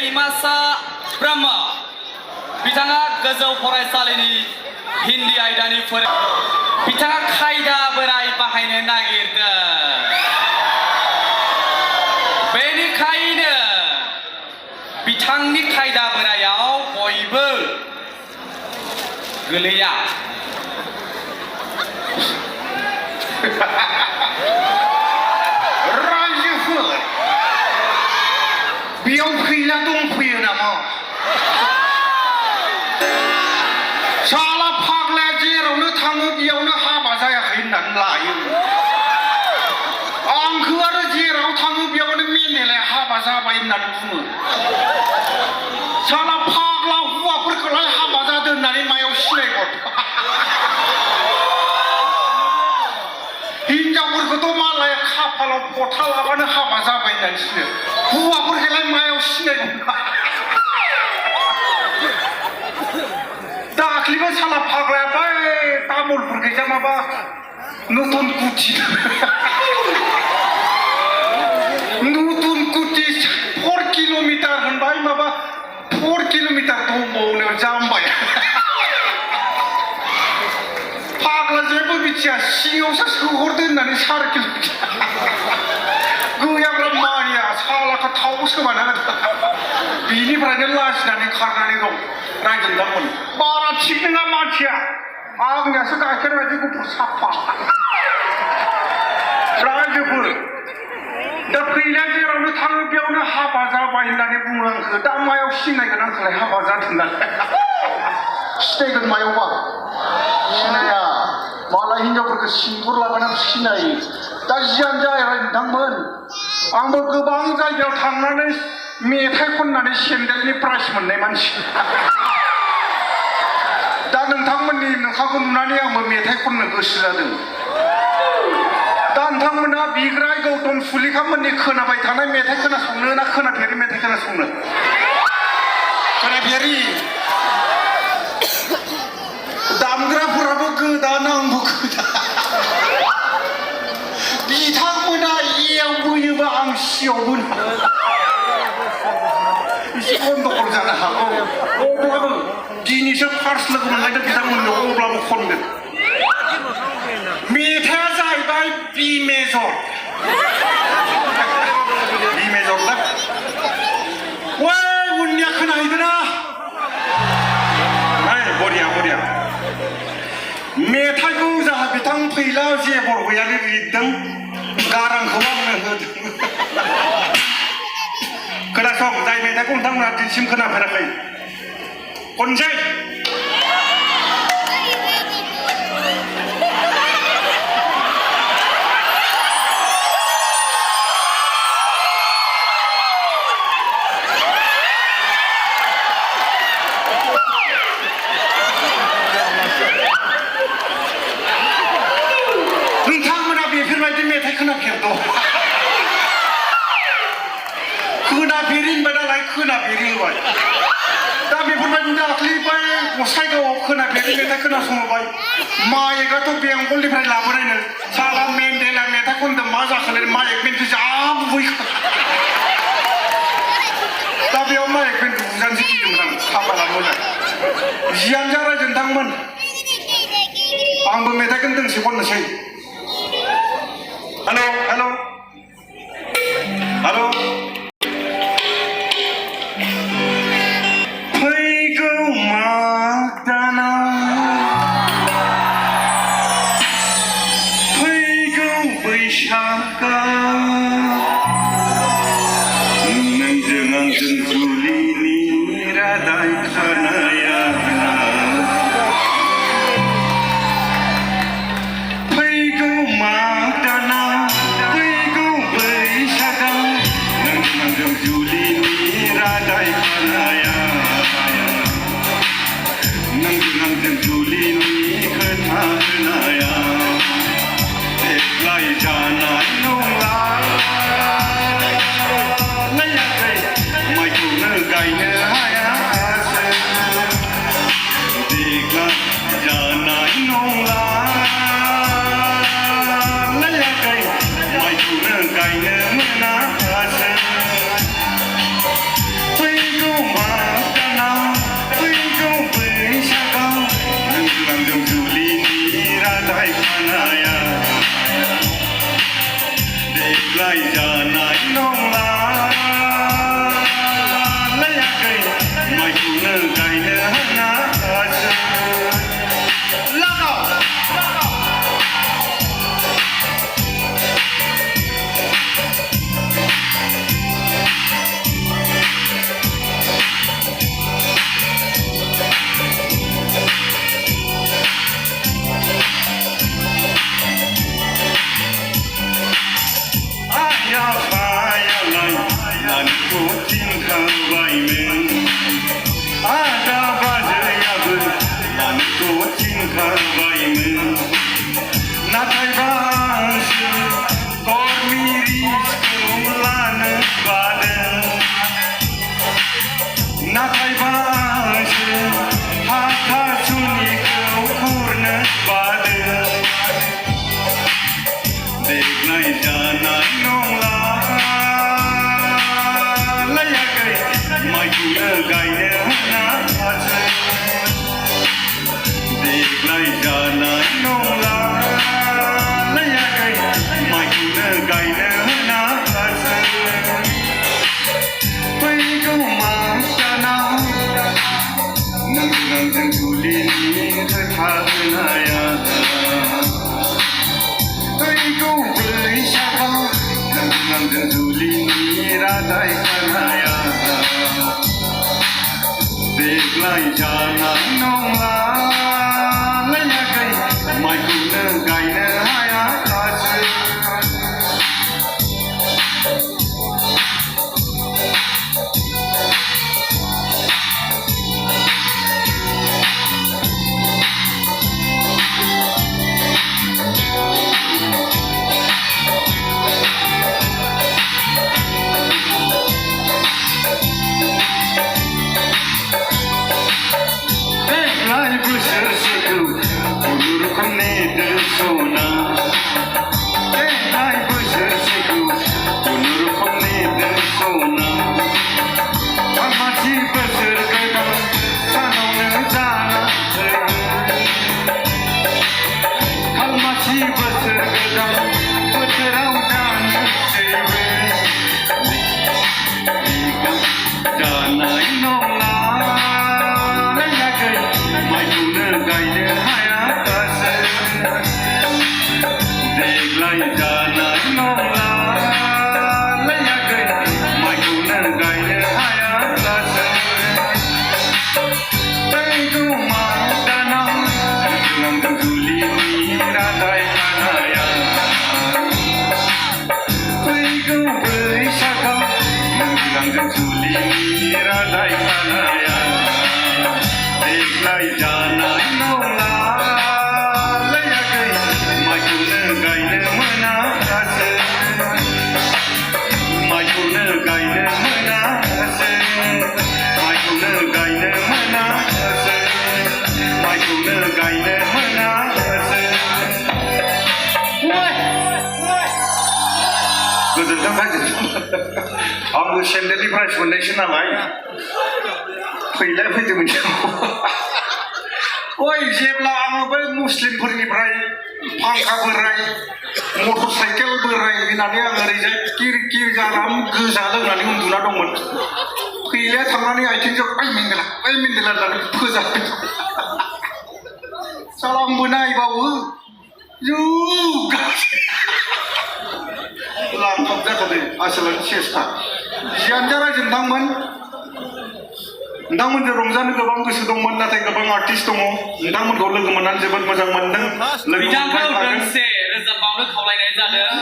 दैमासा ब्रह्म बिथाङा गोजौ फरायसालिनि हिन्दी आयदानि बिथाङा खायदा बोराय बाहायनो नागिरदों बेनिखायनो बिथांनि खायदा बोरायाव बयबो गोलैया रायजोफोर बेयाव फैला दंफैयो नामा साला फाग्लाया जेरावनो थाङो बेयावनो हाबा जायाखै होननानै लायो आंखौ आरो जेराव थाङो बेयावनो मेलेलाय हाबा जाबाय होननानै बुङो साला फाग्ला हौवाफोरखौलाय हाबा जादों होननानै मायाव सिनायगोन हिनजावफोरखौथ' मालाय खाफालाव फथा लाबानो हाबा जाबाय होननानै सिनो हौवाफोरखौलाय मायाव सिनायगोन दाख्लिबो साला फाग्लाया बै तामुलपुर गैजा माबा नतुन कुटि 4 किल'मिटार होनबाय माबा 4 किल'मिटार दंबावनो जामबाय फाग्ला जेबो मिथिया सिङावसो सोहरदो होननानै 4 किल'मिटार गैयाब्रा मानिया सालाखौ थाव सोमाना बिनिफ्रायनो लाजिनानै खारनानै दं रायजोदामोन बारा थिग नङा मानसिया आंनियासो गाइखेर बायदि गुफुर साफा रायजोफोर दा फैला जेरावनो थाङो बेयावनो हाबा जाबाय होननानै बुङो आंखौ दा मायाव सिनायगोन आंखौलाय हाबा जादों होननानै सिनायगोन मायावबा सिनाया मालाय हिनजावफोरखौ सिंदुर लागायनानै सिनायो दा जियानो जाहैबाय नोंथांमोन आंबो गोबां जायगायाव थांनानै मेथाइ खननानै सेन्देलनि प्राइज मोननाय मानसि दा नोंथांमोननि नोंखाखौ नुनानै आंबो मेथाइ खननो गोसो जादों दा नोंथांमोना बिग्राय गौतम सुलेखामोननि खोनाबाय थानाय मेथाइ खोनासंनो ना खोनाफेरि मेथाइ खोनासंनो खोनाफेरि दामग्राफोराबो गोदान आंबो गोदान बिथांमोना एयाव बोयोबा आं सियाव बोनो एसे गन्डगल जानो हागौ अब्लाबो दिनैसो फार्स्ट लोगो मोनलायदों बिथांमोननो अब्लाबो खनगोन मेथाइया जाहैबाय बि मेजर ना वै उननिया खोनाहैदों ना बरिया मेथाइखौ जाहा बिथां फैला जे बरगयारि लिरदों गारांखौ आंनो होदों खोनासं जाय मेथाइखौ नोंथांमोना दिनैसिम खोनाफेराखै खनसै खोनाफेरि होनबाय नालाय खोनाफेरि होबाय दा बेफोरबायदि दाख्लै बै गसाइगावआव खोनाफेरि मेथाइ खोनासंबाय माइकआथ' बेंगलनिफ्राय लाबोनायनो साला मेन्डेला मेथाइ खनदों मा जाखोलै माइक बेन्टखौ जा बुबै दा बेयाव माइक बेन्ट बुजानोसो गिदोंमोन आं खाफाला मोजां जियानो जा रायजो नोंथांमोन आंबो मेथाइखौनो दोंसे खननोसै हेल' नोंजों आंजों जुलिनि रादाय खानाया फैगौ माग दाना फैगौ बैसागा नोंजों आंजों जुलिनि रादाय खानाया नोंजों आंजों जुलिनि खोथा होनाया देग्लाय जानाय नंला माइखौनो गायनो हायासै देग्लाय जानाय नंला माइखौनो गायनो मोनासै फैगौ माइखौनो गायनो नाजासै लागाव आंबो सेन्देलनि प्राइज मोननायसो नालाय फैलाय फैदोंमोन ओइ जेब्ला आङो बै मुस्लिमफोरनिफ्राय फांखा बोराय मटर साइकेल बोराय होननानै आं ओरैजाय किर जाराम गोजा लोंनानै उन्दुना दंमोन फैलाया थांनानै आथिंजों ओइ मेन्देला होननानै फोजाबाय साला आंबो नायबावो लांखाब जाखादों आसोलानो सेस्था जियानो रायजो नोंथांमोनजों रंजानो गोबां गोसो दंमोन नाथाय गोबां आर्टिस्ट दङ नोंथांमोनखौ लोगो मोननानै जोबोद मोजां मोनदों बिथांखौ दोंसे रोजाबबावनो खावलायनाय जादों